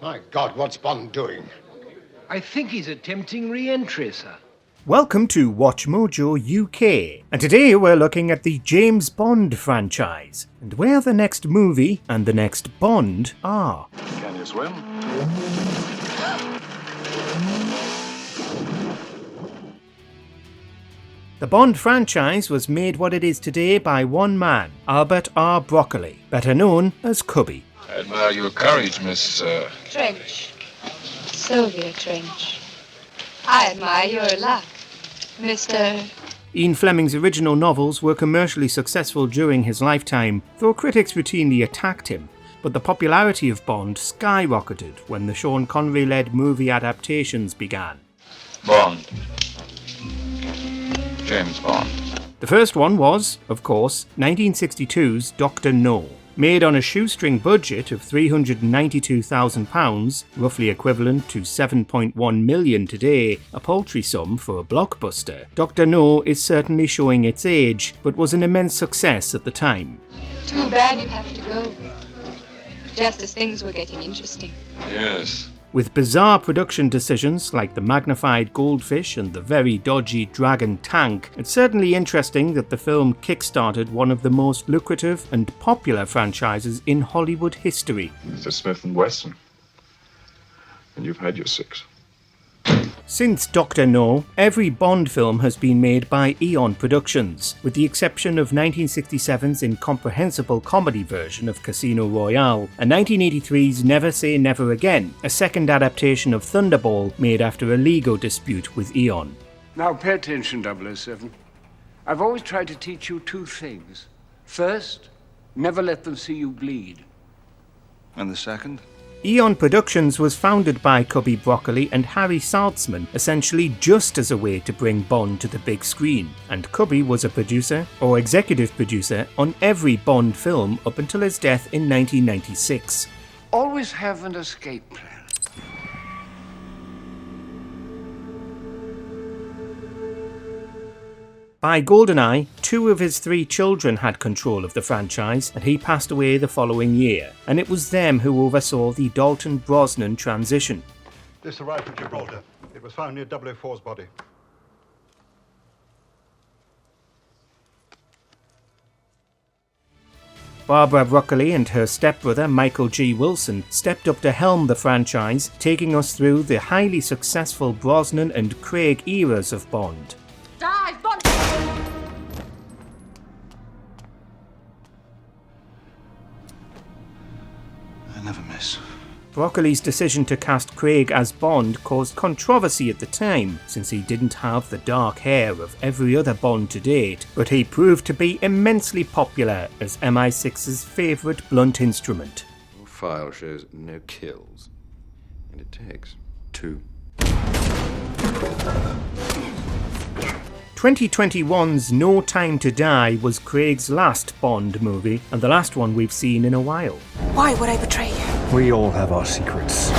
My God, what's Bond doing? I think he's attempting re-entry, sir. Welcome to WatchMojo UK, and today we're looking at the James Bond franchise, and where the next movie and the next Bond are. Can you swim? The Bond franchise was made what it is today by one man, Albert R. Broccoli, better known as Cubby. I admire your courage, Miss... Trench. Sylvia Trench. I admire your luck, Mr. Ian Fleming's original novels were commercially successful during his lifetime, though critics routinely attacked him. But the popularity of Bond skyrocketed when the Sean Connery-led movie adaptations began. Bond. James Bond. The first one was, of course, 1962's Dr. No. Made on a shoestring budget of £392,000, roughly equivalent to 7.1 million today, a paltry sum for a blockbuster, Dr. No is certainly showing its age, but was an immense success at the time. Too bad you have to go. Just as things were getting interesting. Yes. With bizarre production decisions like the magnified goldfish and the very dodgy dragon tank, it's certainly interesting that the film kick-started one of the most lucrative and popular franchises in Hollywood history. It's a Smith & Wesson. And you've had your six. Since Dr. No, every Bond film has been made by Eon Productions, with the exception of 1967's incomprehensible comedy version of Casino Royale, and 1983's Never Say Never Again, a second adaptation of Thunderball made after a legal dispute with Eon. Now pay attention, 007. I've always tried to teach you two things. First, never let them see you bleed. And the second? Eon Productions was founded by Cubby Broccoli and Harry Saltzman, essentially just as a way to bring Bond to the big screen, and Cubby was a producer, or executive producer, on every Bond film up until his death in 1996. Always have an escape plan. By GoldenEye, 2 of his 3 children had control of the franchise, and he passed away the following year, and it was them who oversaw the Dalton-Brosnan transition. This arrived from Gibraltar. It was found near 004's body. Barbara Broccoli and her stepbrother Michael G. Wilson stepped up to helm the franchise, taking us through the highly successful Brosnan and Craig eras of Bond. Dive, Bond! I never miss. Broccoli's decision to cast Craig as Bond caused controversy at the time, since he didn't have the dark hair of every other Bond to date, but he proved to be immensely popular as MI6's favourite blunt instrument. Your file shows no kills. And it takes 2. 2021's No Time to Die was Craig's last Bond movie, and the last one we've seen in a while. Why would I betray you? We all have our secrets.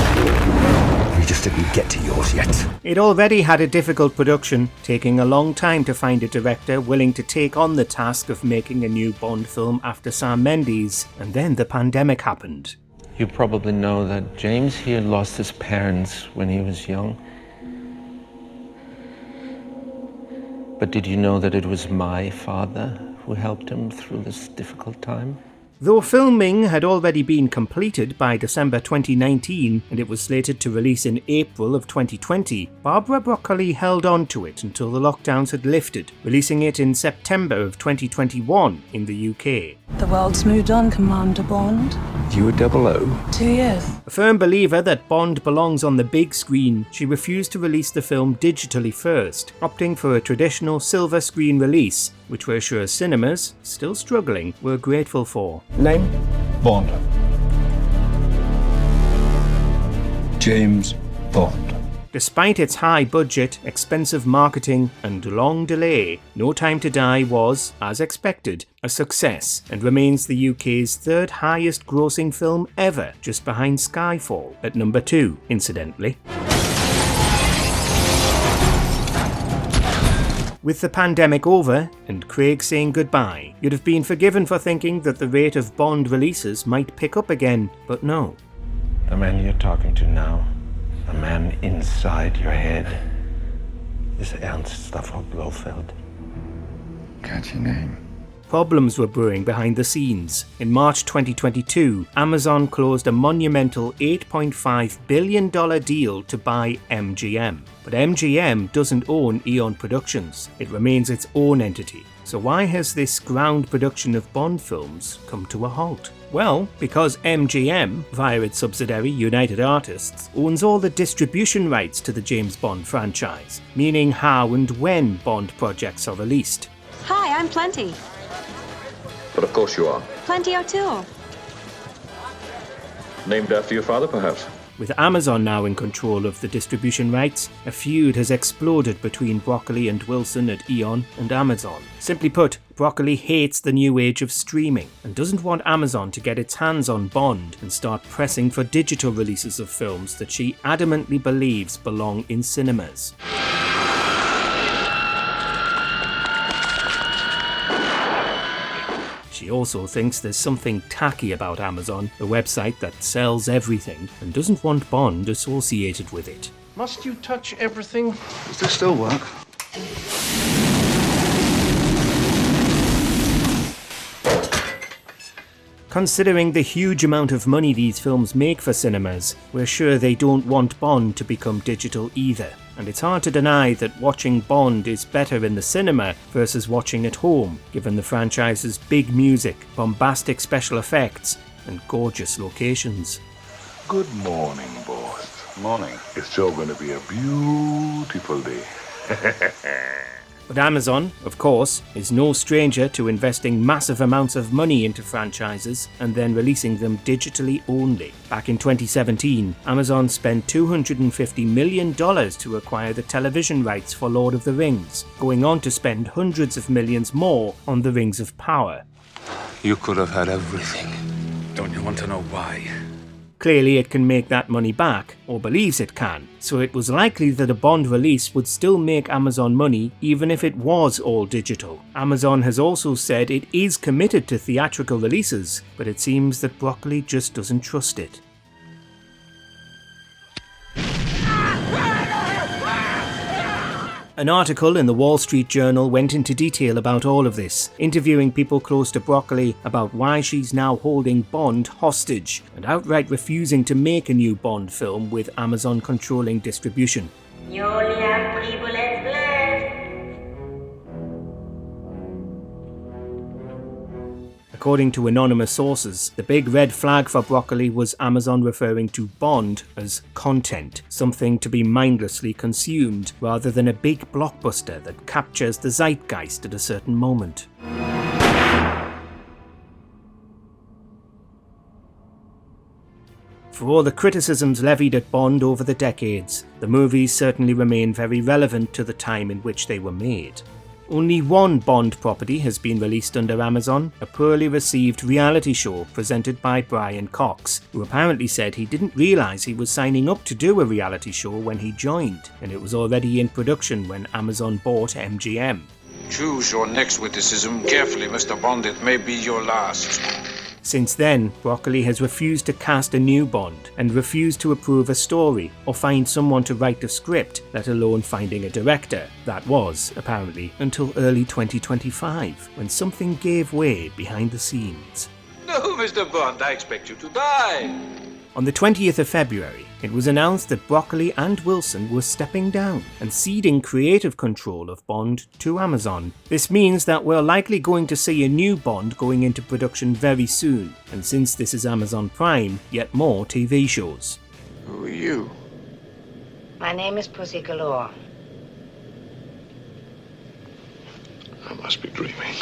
We just didn't get to yours yet. It already had a difficult production, taking a long time to find a director willing to take on the task of making a new Bond film after Sam Mendes, and then the pandemic happened. You probably know that James here lost his parents when he was young. But did you know that it was my father who helped him through this difficult time? Though filming had already been completed by December 2019 and it was slated to release in April of 2020, Barbara Broccoli held on to it until the lockdowns had lifted, releasing it in September of 2021 in the UK. The world's moved on, Commander Bond. You were 00? 2 years. A firm believer that Bond belongs on the big screen, she refused to release the film digitally first, opting for a traditional silver screen release, which we're sure cinemas, still struggling, were grateful for. Name? Bond. James Bond. Despite its high budget, expensive marketing, and long delay, No Time to Die was, as expected, a success and remains the UK's 3rd highest grossing film ever, just behind Skyfall, at number 2, incidentally. With the pandemic over, and Craig saying goodbye, you'd have been forgiven for thinking that the rate of Bond releases might pick up again, but no. The man you're talking to now, the man inside your head, is Ernst Stavro Blofeld. Catchy name. Problems were brewing behind the scenes. In March 2022, Amazon closed a monumental $8.5 billion deal to buy MGM. But MGM doesn't own Eon Productions. It remains its own entity. So why has this ground production of Bond films come to a halt? Well, because MGM, via its subsidiary United Artists, owns all the distribution rights to the James Bond franchise, meaning how and when Bond projects are released. Hi, I'm Plenty. But of course you are. Plenty O'Toole. Named after your father, perhaps? With Amazon now in control of the distribution rights, a feud has exploded between Broccoli and Wilson at Eon and Amazon. Simply put, Broccoli hates the new age of streaming and doesn't want Amazon to get its hands on Bond and start pressing for digital releases of films that she adamantly believes belong in cinemas. She also thinks there's something tacky about Amazon, a website that sells everything, and doesn't want Bond associated with it. Must you touch everything? Does this still work? Considering the huge amount of money these films make for cinemas, we're sure they don't want Bond to become digital either. And it's hard to deny that watching Bond is better in the cinema versus watching at home, given the franchise's big music, bombastic special effects, and gorgeous locations. Good morning, boys. Morning. It's sure going to be a beautiful day. But Amazon, of course, is no stranger to investing massive amounts of money into franchises and then releasing them digitally only. Back in 2017, Amazon spent $250 million to acquire the television rights for Lord of the Rings, going on to spend hundreds of millions more on The Rings of Power. You could have had everything. Don't you want to know why? Clearly it can make that money back, or believes it can, so it was likely that a Bond release would still make Amazon money even if it was all digital. Amazon has also said it is committed to theatrical releases, but it seems that Broccoli just doesn't trust it. An article in the Wall Street Journal went into detail about all of this, interviewing people close to Broccoli about why she's now holding Bond hostage and outright refusing to make a new Bond film with Amazon controlling distribution. You only have 3 bullets left. According to anonymous sources, the big red flag for Broccoli was Amazon referring to Bond as content, something to be mindlessly consumed, rather than a big blockbuster that captures the zeitgeist at a certain moment. For all the criticisms levied at Bond over the decades, the movies certainly remain very relevant to the time in which they were made. Only one Bond property has been released under Amazon, a poorly received reality show presented by Brian Cox, who apparently said he didn't realise he was signing up to do a reality show when he joined, and it was already in production when Amazon bought MGM. Choose your next witticism carefully, Mr. Bond. It may be your last. Since then, Broccoli has refused to cast a new Bond and refused to approve a story or find someone to write the script, let alone finding a director. That was, apparently, until early 2025, when something gave way behind the scenes. No, Mr. Bond, I expect you to die. On the 20th of February, it was announced that Broccoli and Wilson were stepping down and ceding creative control of Bond to Amazon. This means that we're likely going to see a new Bond going into production very soon, and since this is Amazon Prime, yet more TV shows. Who are you? My name is Pussy Galore. I must be dreaming.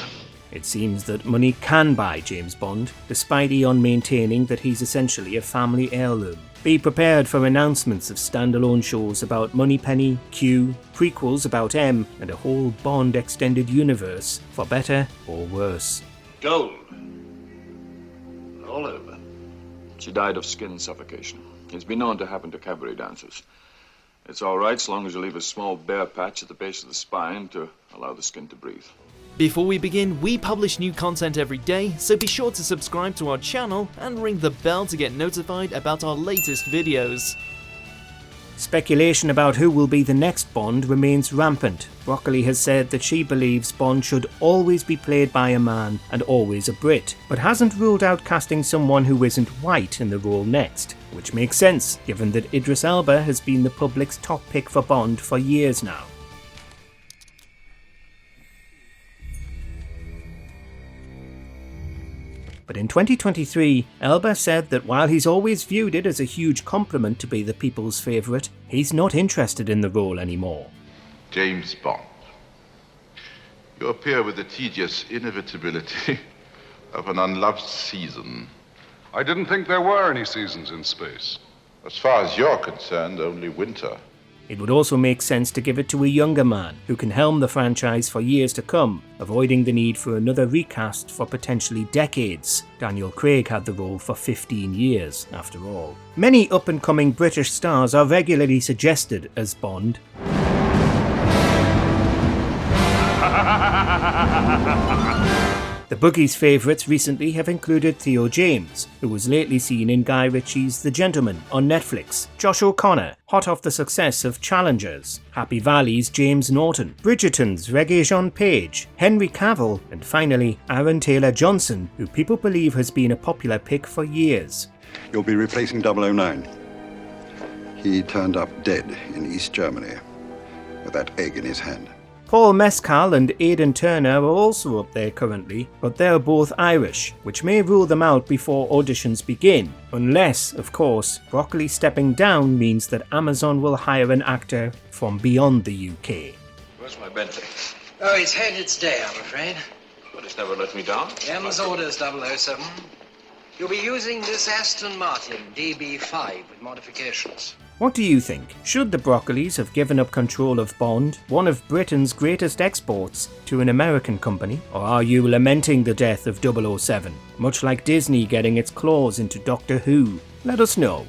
It seems that money can buy James Bond, despite Eon maintaining that he's essentially a family heirloom. Be prepared for announcements of standalone shows about Moneypenny, Q, prequels about M, and a whole Bond extended universe, for better or worse. Gold. All over. She died of skin suffocation. It's been known to happen to cabaret dancers. It's all right so long as you leave a small bare patch at the base of the spine to allow the skin to breathe. Before we begin, we publish new content every day, so be sure to subscribe to our channel and ring the bell to get notified about our latest videos. Speculation about who will be the next Bond remains rampant. Broccoli has said that she believes Bond should always be played by a man and always a Brit, but hasn't ruled out casting someone who isn't white in the role next, which makes sense given that Idris Elba has been the public's top pick for Bond for years now. But in 2023, Elba said that while he's always viewed it as a huge compliment to be the people's favourite, he's not interested in the role anymore. James Bond. You appear with the tedious inevitability of an unloved season. I didn't think there were any seasons in space. As far as you're concerned, only winter. It would also make sense to give it to a younger man who can helm the franchise for years to come, avoiding the need for another recast for potentially decades. Daniel Craig had the role for 15 years, after all. Many up-and-coming British stars are regularly suggested as Bond. The Boogie's favourites recently have included Theo James, who was lately seen in Guy Ritchie's The Gentleman on Netflix, Josh O'Connor, hot off the success of Challengers, Happy Valley's James Norton, Bridgerton's Regé-Jean Page, Henry Cavill, and finally Aaron Taylor-Johnson, who people believe has been a popular pick for years. You'll be replacing 009. He turned up dead in East Germany with that egg in his hand. Paul Mescal and Aidan Turner are also up there currently, but they're both Irish, which may rule them out before auditions begin, unless, of course, Broccoli stepping down means that Amazon will hire an actor from beyond the UK. Where's my Bentley? Oh, it's had its day, I'm afraid. But it's never let me down. M's orders, 007. You'll be using this Aston Martin DB5 with modifications. What do you think? Should the Broccolis have given up control of Bond, one of Britain's greatest exports, to an American company? Or are you lamenting the death of 007, much like Disney getting its claws into Doctor Who? Let us know.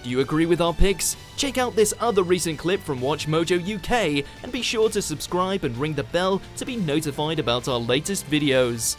Do you agree with our picks? Check out this other recent clip from WatchMojo UK and be sure to subscribe and ring the bell to be notified about our latest videos.